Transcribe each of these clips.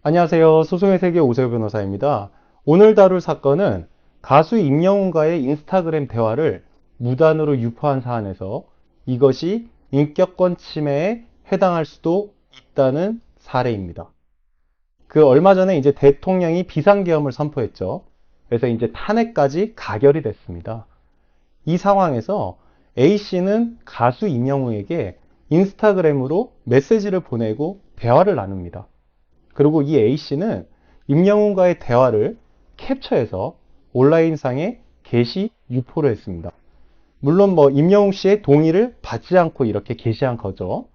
안녕하세요. 소송의 세계 오세호 변호사입니다. 오늘 다룰 사건은 가수 임영웅과의 인스타그램 대화를 무단으로 유포한 사안에서 이것이 인격권 침해에 해당할 수도 있다는 사례입니다. 그 얼마 전에 이제 대통령이 비상계엄을 선포했죠. 그래서 이제 탄핵까지 가결이 됐습니다. 이 상황에서 A씨는 가수 임영웅에게 인스타그램으로 메시지를 보내고 대화를 나눕니다. 그리고 이 A씨는 임영웅과의 대화를 캡처해서 온라인상에 게시 유포를 했습니다. 물론 임영웅 씨의 동의를 받지 않고 이렇게 게시한 거죠.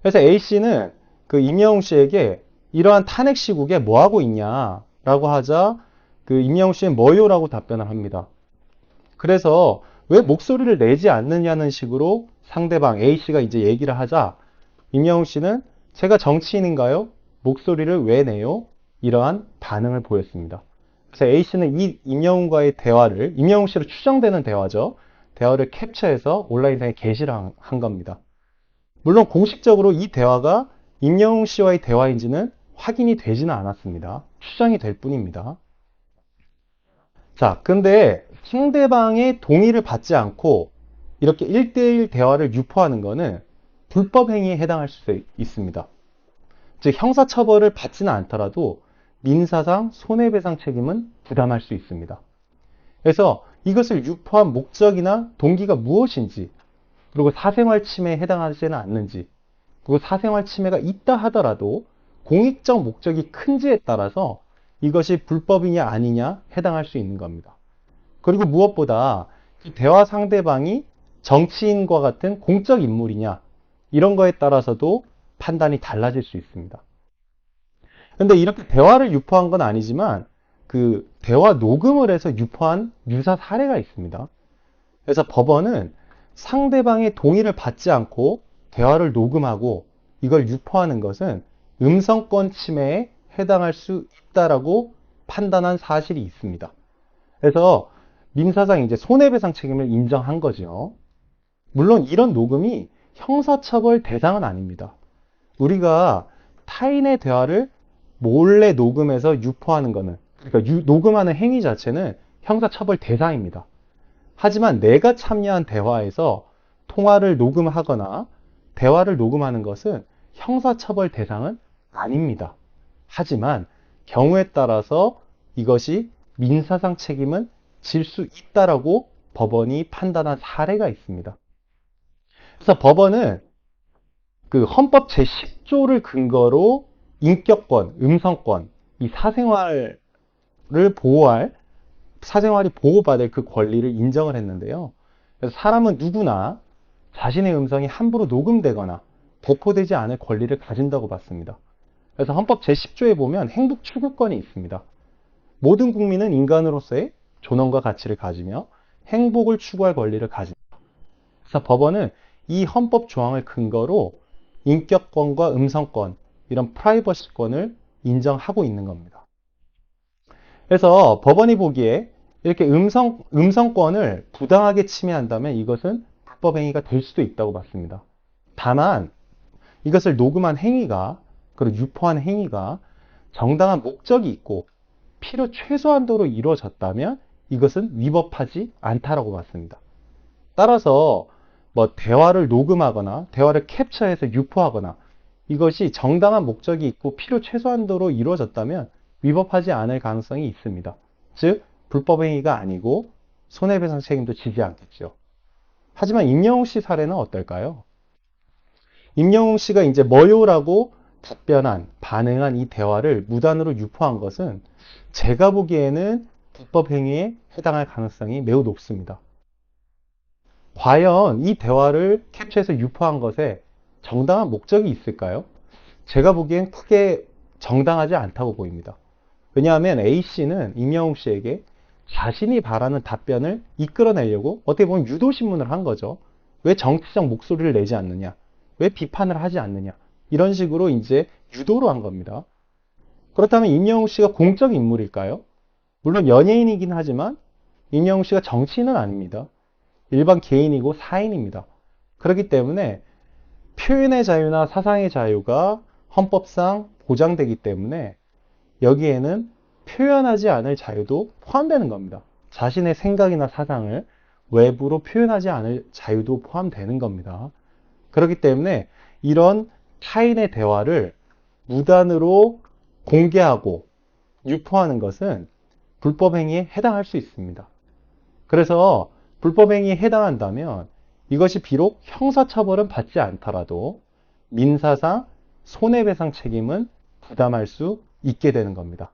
그래서 A씨는 그 임영웅 씨에게 이러한 탄핵 시국에 뭐 하고 있냐라고 하자 그 임영웅 씨는 뭐요라고 답변을 합니다. 그래서 왜 목소리를 내지 않느냐는 식으로 상대방 A씨가 이제 얘기를 하자 임영웅 씨는 제가 정치인인가요? 목소리를 왜 내요? 이러한 반응을 보였습니다. 그래서 A씨는 이 임영웅과의 대화를, 임영웅 씨로 추정되는 대화죠. 대화를 캡처해서 온라인상에 게시를 한 겁니다. 물론 공식적으로 이 대화가 임영웅 씨와의 대화인지는 확인이 되지는 않았습니다. 추정이 될 뿐입니다. 자, 근데 상대방의 동의를 받지 않고 이렇게 1대1 대화를 유포하는 것은 불법 행위에 해당할 수 있습니다. 즉 형사처벌을 받지는 않더라도 민사상 손해배상 책임은 부담할 수 있습니다. 그래서 이것을 유포한 목적이나 동기가 무엇인지, 그리고 사생활 침해에 해당하지는 않는지, 그리고 사생활 침해가 있다 하더라도 공익적 목적이 큰지에 따라서 이것이 불법이냐 아니냐 해당할 수 있는 겁니다. 그리고 무엇보다 대화 상대방이 정치인과 같은 공적 인물이냐 이런 거에 따라서도 판단이 달라질 수 있습니다. 근데 이렇게 대화를 유포한 건 아니지만 그 대화 녹음을 해서 유포한 유사 사례가 있습니다. 그래서 법원은 상대방의 동의를 받지 않고 대화를 녹음하고 이걸 유포하는 것은 음성권 침해에 해당할 수 있다라고 판단한 사실이 있습니다. 그래서 민사상 이제 손해배상 책임을 인정한 거죠. 물론 이런 녹음이 형사처벌 대상은 아닙니다. 우리가 타인의 대화를 몰래 녹음해서 유포하는 것은, 그러니까 녹음하는 행위 자체는 형사처벌 대상입니다. 하지만 내가 참여한 대화에서 통화를 녹음하거나 대화를 녹음하는 것은 형사처벌 대상은 아닙니다. 하지만 경우에 따라서 이것이 민사상 책임은 질 수 있다라고 법원이 판단한 사례가 있습니다. 그래서 법원은 그 헌법 제10조를 근거로 인격권, 음성권, 이 사생활을 보호할, 사생활이 보호받을 그 권리를 인정을 했는데요. 그래서 사람은 누구나 자신의 음성이 함부로 녹음되거나 배포되지 않을 권리를 가진다고 봤습니다. 그래서 헌법 제10조에 보면 행복 추구권이 있습니다. 모든 국민은 인간으로서의 존엄과 가치를 가지며 행복을 추구할 권리를 가진다. 그래서 법원은 이 헌법 조항을 근거로 인격권과 음성권, 이런 프라이버시권을 인정하고 있는 겁니다. 그래서 법원이 보기에 이렇게 음성권을 부당하게 침해한다면 이것은 불법행위가 될 수도 있다고 봤습니다. 다만 이것을 녹음한 행위가, 그리고 유포한 행위가 정당한 목적이 있고 필요 최소한도로 이루어졌다면 이것은 위법하지 않다라고 봤습니다. 따라서 대화를 녹음하거나 대화를 캡처해서 유포하거나 이것이 정당한 목적이 있고 필요 최소한도로 이루어졌다면 위법하지 않을 가능성이 있습니다. 즉 불법 행위가 아니고 손해배상 책임도 지지 않겠죠. 하지만 임영웅 씨 사례는 어떨까요? 임영웅 씨가 이제 뭐요라고 반응한 이 대화를 무단으로 유포한 것은 제가 보기에는 불법 행위에 해당할 가능성이 매우 높습니다. 과연 이 대화를 캡처해서 유포한 것에 정당한 목적이 있을까요? 제가 보기엔 크게 정당하지 않다고 보입니다. 왜냐하면 A씨는 임영웅 씨에게 자신이 바라는 답변을 이끌어내려고 어떻게 보면 유도신문을 한 거죠. 왜 정치적 목소리를 내지 않느냐? 왜 비판을 하지 않느냐? 이런 식으로 이제 유도로 한 겁니다. 그렇다면 임영웅 씨가 공적 인물일까요? 물론 연예인이긴 하지만 임영웅 씨가 정치인은 아닙니다. 일반 개인이고 사인입니다. 그렇기 때문에 표현의 자유나 사상의 자유가 헌법상 보장되기 때문에 여기에는 표현하지 않을 자유도 포함되는 겁니다. 자신의 생각이나 사상을 외부로 표현하지 않을 자유도 포함되는 겁니다. 그렇기 때문에 이런 타인의 대화를 무단으로 공개하고 유포하는 것은 불법행위에 해당할 수 있습니다. 그래서 불법행위에 해당한다면 이것이 비록 형사처벌은 받지 않더라도 민사상 손해배상 책임은 부담할 수 있게 되는 겁니다.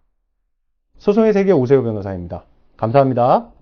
소송의 세계 오세호 변호사입니다. 감사합니다.